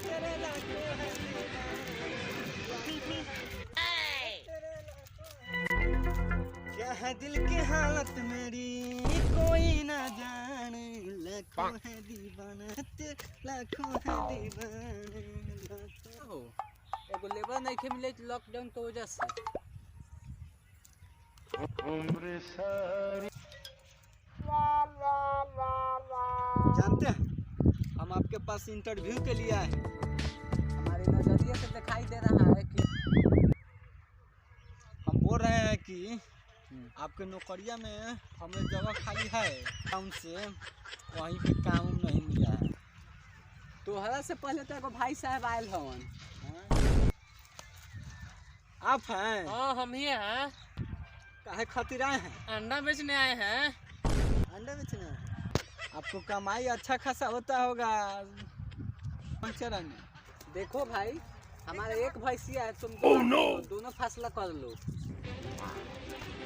तेरे लाखों है क्या है दिल की हालत मेरी कोई ना जाने, लाखों है दीवाना लाखों है दीवाना लाखों। एगो लेबर नहीं खे मिले लॉकडाउन के वजह से। जानते हैं हम आपके पास इंटरव्यू के लिए आए हैं। हमारे नजरिए से दिखाई दे रहा है कि हम बोल रहे हैं कि आपके नौकरिया में हमें जगह खाली है, उनसे वहीं पे काम नहीं मिला है। तोहरा से पहले तो एगो भाई साहब आयल हवन। आप हैं? हाँ हम ही हैं। काहे खातिर आए हैं? अंडा बेचने आए हैं। अंडा बेचने आए हैं। आपको कमाई अच्छा खासा होता होगा चराने। देखो भाई, हमारा एक भैंसिया है, तुम दोनों फैसला कर लो।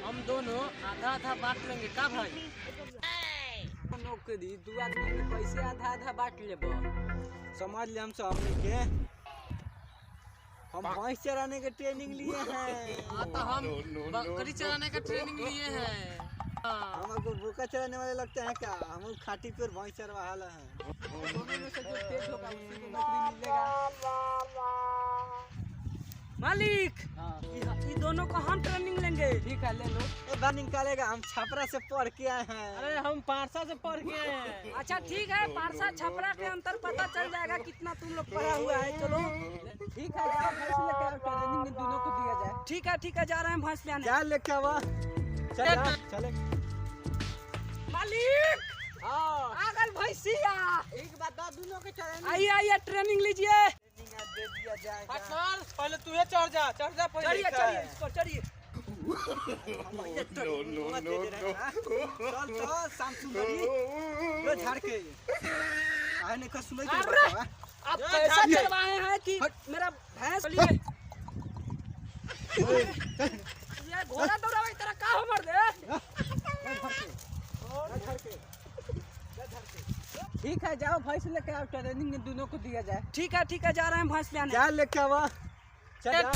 हम दोनों आधा आधा बांट लेंगे का भाई? नौकरी 2 आदमी में कैसे आधा आधा बांट लेबो? समझ लिया हम के हम भैंस चराने के ट्रेनिंग लिए हैं। हाँ तो हम बकरी चराने का ट्रेनिंग लिए हैं। हमको बोका चराने वाले लगते हैं क्या? हम खाटी पर भैंस चरवा वाला है। दोनों में से जो तेज होगा उसी को नौकरी मिलेगा। मालिक हाँ ये दोनों को हम ट्रेनिंग लेंगे। ठीक है, ले लो। ए बार निकालेगा, हम छपरा से पढ़ के आए हैं। अरे हम पारसा से पढ़ के आए हैं। अच्छा ठीक है, पारसा छपरा के अंतर पता चल जाएगा कितना तुम लोग पढ़ा हुआ है। चलो ठीक है, जाओ भैंस लेके आओ, ट्रेनिंग में दोनों को दिया जाए। ठीक है जा रहे हैं भैंस ले आने। क्या लेके आवा? चले मालिक हाँ आगल भैंसिया एक बात दोनों के ट्रेनिंग आइए ट्रेनिंग लीजिए। दे दिया जाएगा। पहले तू चढ़ जा चढ़िए इस पर चढ़िए। चल शाम सुंदरी लो झाड़ के आए ने का सुनाई दे। आप पैसा चलवाए हैं कि मेरा भैंस लिए ये घोड़ा दौड़ा तरह का हो मर दे। ठीक है, जाओ भैंस लेके आओ, ट्रेनिंग में दोनों को दिया जाए। ठीक है जा रहे हैं भैंस ले आने। क्या लेके आवा? चल